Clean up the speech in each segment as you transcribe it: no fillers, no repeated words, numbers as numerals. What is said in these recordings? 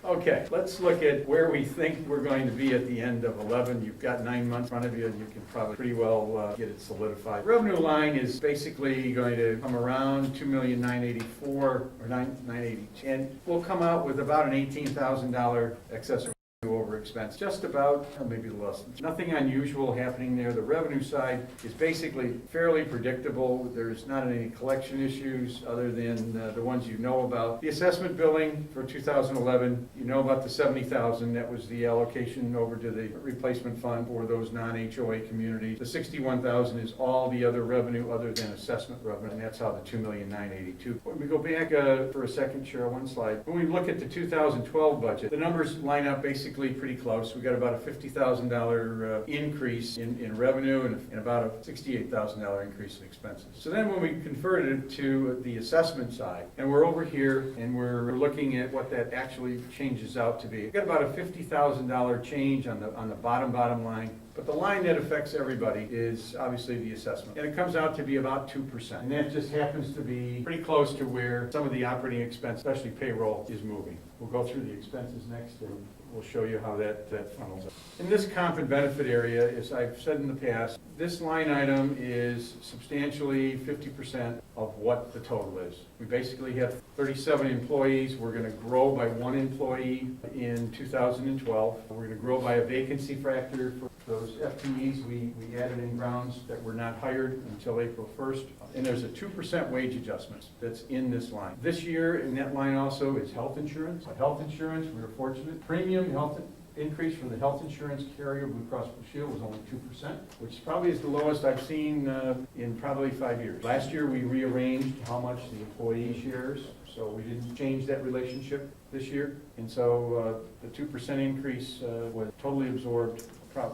Okay, let's look at where we think we're going to be at the end of 11. You've got 9 months in front of you, and you can probably pretty well get it solidified. Revenue line is basically going to come around $2,984,000 or $980, and we'll come out with about an $18,000 excess over expense, just about, or maybe less. Nothing unusual happening there. The revenue side is basically fairly predictable. There's not any collection issues other than the ones you know about. The assessment billing for 2011, you know about the $70,000. That was the allocation over to the replacement fund for those non-HOA communities. The $61,000 is all the other revenue other than assessment revenue, and that's how the $2,982,000. When we go back for a second, Cheryl, one slide. When we look at the 2012 budget, the numbers line up basically pretty close. We got about a $50,000 increase in revenue and about a $68,000 increase in expenses. So then when we converted it to the assessment side, and we're over here and we're looking at what that actually changes out to be, we got about a $50,000 change on the bottom line. But the line that affects everybody is obviously the assessment. And it comes out to be about 2%. And that just happens to be pretty close to where some of the operating expense, especially payroll, is moving. We'll go through the expenses next and we'll show you how that funnels up. In this comp and benefit area, as I've said in the past, this line item is substantially 50% of what the total is. We basically have 37 employees. We're going to grow by 1 employee in 2012. We're going to grow by a vacancy factor for those FTEs we added in grounds that were not hired until April 1st. And there's a 2% wage adjustment that's in this line. This year in that line also is health insurance. Health insurance, we were fortunate. Premium health increase from the health insurance carrier, Blue Cross Blue Shield, was only 2%, which probably is the lowest I've seen in probably 5 years. Last year we rearranged how much the employee shares, so we didn't change that relationship this year. And so the 2% increase was totally absorbed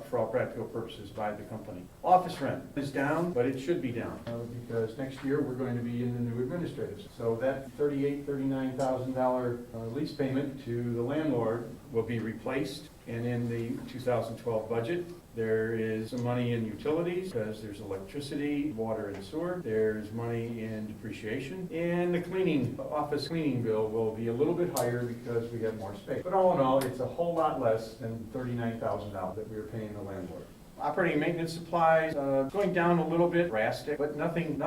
for all practical purposes by the company. Office rent is down, but it should be down because next year we're going to be in the new administrative. So that $39,000 lease payment to the landlord will be replaced. And in the 2012 budget, there is some money in utilities because there's electricity, water, and sewer. There's money in depreciation. And the office cleaning bill will be a little bit higher because we have more space. But all in all, it's a whole lot less than $39,000 that we were paying the landlord. Operating maintenance supplies going down a little bit, drastic, but nothing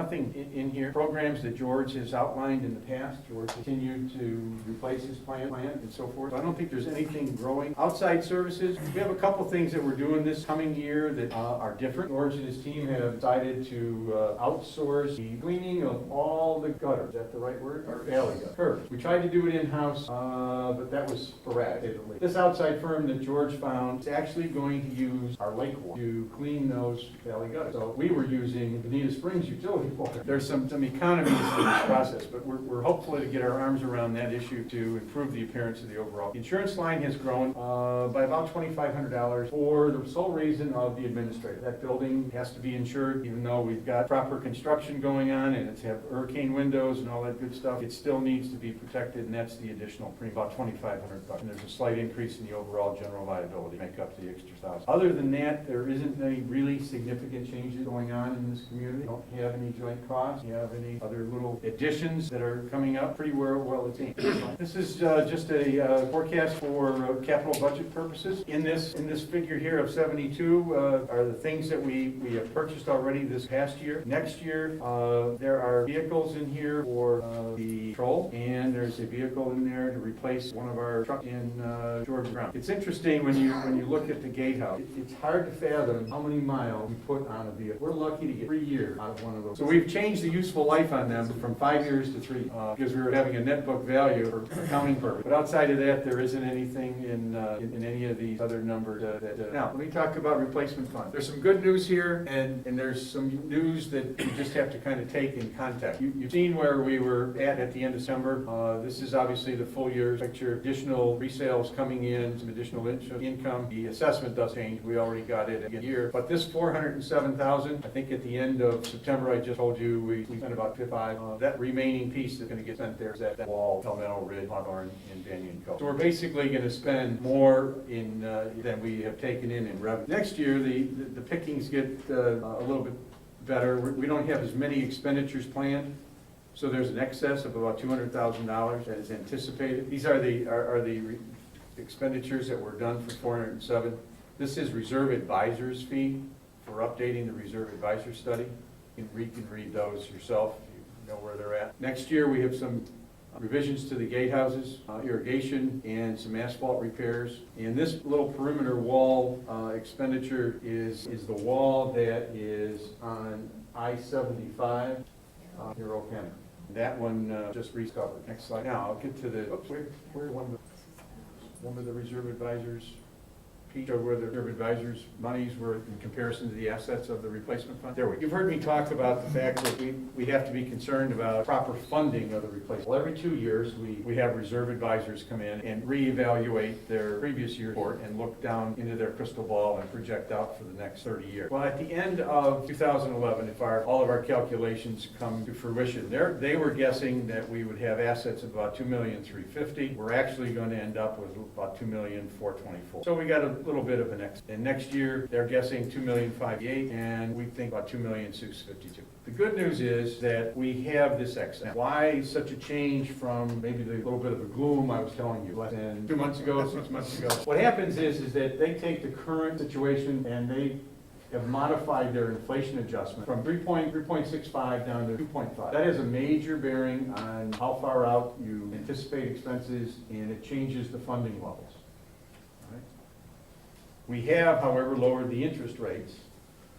in here. Programs that George has outlined in the past. George continued to replace his plant and so forth. So I don't think there's anything growing. Outside services, we have a couple things that we're doing this coming year that are different. George and his team have decided to outsource the cleaning of all the gutters. Is that the right word? Or alley gutters. Curbs. We tried to do it in-house, but that was sporadic. This outside firm that George found is actually going to use our lake water to clean those valley gutters. So we were using Bonita Springs utility water. There's some economies in this process, but we're hopeful to get our arms around that issue to improve the appearance of the overall. The insurance line has grown by about $2,500 for the sole reason of the administrator. That building has to be insured, even though we've got proper construction going on and it's have hurricane windows and all that good stuff. It still needs to be protected, and that's the additional premium, about $2,500. And there's a slight increase in the overall general liability to make up the extra $1,000. Other than that, there isn't any really significant changes going on in this community. We don't have any joint costs. You have any other little additions that are coming up pretty well attained. This is just a forecast for capital budget purposes. In this figure here of 72 are the things that we have purchased already this past year. Next year, there are vehicles in here for the patrol, and there's a vehicle in there to replace one of our trucks in Georgia Brown. It's interesting when you look at the gatehouse. It's hard to fathom how many miles we put on a vehicle. We're lucky to get 3 years out of one of those. So we've changed the useful life on them from 5 years to 3 because we were having a net book value for accounting purposes. But outside of that, there isn't anything in any of these other numbers. Now, let me talk about replacement funds. There's some good news here, and there's some news that you just have to kind of take in context. You've seen where we were at the end of December. This is obviously the full year picture. Additional resales coming in, some additional income. The assessment does change. We already got it a year. But this $407,000, I think at the end of September, I just told you we spent about $55. That remaining piece that's going to get spent there is that wall, Palmetto Ridge, Hawthorne, and Banyan Cove. So we're basically going to spend more than we have taken in revenue. Next year, the pickings get a little bit better. We don't have as many expenditures planned. So there's an excess of about $200,000 that is anticipated. These are the expenditures that were done for 407. This is reserve advisor's fee for updating the reserve advisor study. You can read those yourself if you know where they're at. Next year, we have some revisions to the gatehouses, irrigation, and some asphalt repairs. And this little perimeter wall expenditure is the wall that is on I-75 near Ocana. That one just recovered. Next slide. Now I'll get to the, oops, where one of the reserve advisors, Pete, or where the reserve advisors' monies were in comparison to the assets of the replacement fund. There we go. You've heard me talk about the fact that we have to be concerned about proper funding of the replacement. Well, every 2 years, we have reserve advisors come in and reevaluate their previous year report and look down into their crystal ball and project out for the next 30 years. Well, at the end of 2011, if all of our calculations come to fruition, they were guessing that we would have assets of about $2,350,000. We're actually going to end up with about $2,424,000. So we got a little bit of an X. And next year, they're guessing $2,058,000, and we think about $2,652,000. The good news is that we have this X. Now, why such a change from maybe the little bit of a gloom I was telling you less than 2 months ago, 6 months ago? What happens is that they take the current situation and they have modified their inflation adjustment from 3.65 down to 2.5. That has a major bearing on how far out you anticipate expenses, and it changes the funding levels. We have, however, lowered the interest rates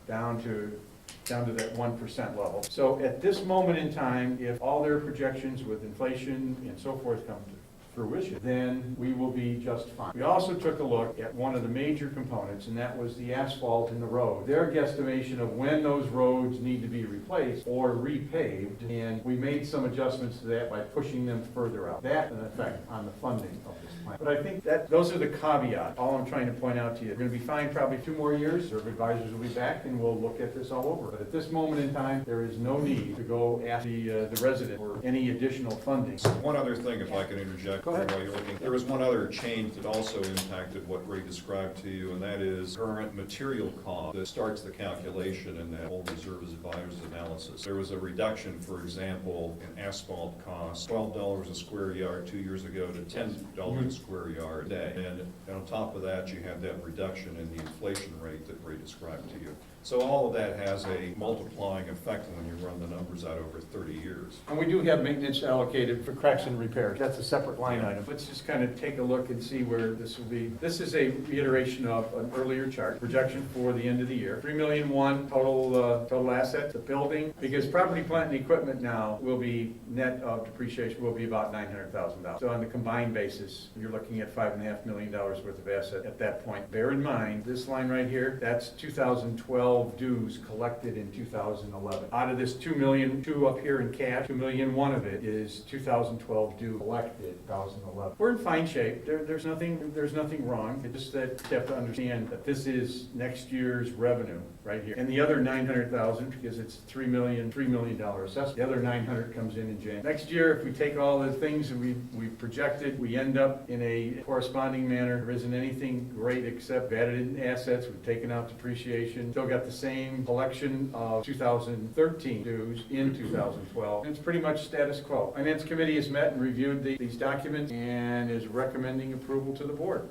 down to that 1% level. So at this moment in time, if all their projections with inflation and so forth come to fruition, then we will be just fine. We also took a look at one of the major components, and that was the asphalt in the road. Their guesstimation of when those roads need to be replaced or repaved, and we made some adjustments to that by pushing them further out. That had an effect on the funding of this plan. But I think that those are the caveats. All I'm trying to point out to you, we're going to be fine probably 2 more years. Reserve advisors will be back, and we'll look at this all over. But at this moment in time, there is no need to go ask the resident for any additional funding. One other thing, if I can interject. Go ahead. While you're looking, there was one other change that also impacted what Ray described to you, and that is current material cost that starts the calculation in that whole reserve advisors analysis. There was a reduction, for example, in asphalt costs, $12 a square yard 2 years ago to $10 a square yard today. And on top of that, you have that reduction in the inflation rate that Ray described to you. So all of that has a multiplying effect when you run the numbers out over 30 years. And we do have maintenance allocated for cracks and repairs. That's a separate line item. Let's just kind of take a look and see where this will be. This is a reiteration of an earlier chart, projection for the end of the year. $3,000,001 total assets, the building, because property, plant, and equipment now will be net of depreciation will be about $900,000. So on the combined basis, you're looking at $5.5 million worth of asset at that point. Bear in mind, this line right here, that's 2012 dues collected in 2011. Out of this $2,000,002 up here in cash, $2,000,001 of it is 2012 due collected 2011. We're in fine shape. There's nothing wrong. It's just that you have to understand that this is next year's revenue right here. And the other $900,000, because it's $3 million assessment, the other $900 comes in January. Next year, if we take all the things that we projected, we end up in a corresponding manner. There isn't anything great except added in assets. We've taken out depreciation. Still got the same collection of 2013 dues in 2012. And it's pretty much status quo. Finance Committee has met and reviewed these documents and is recommending approval to the board.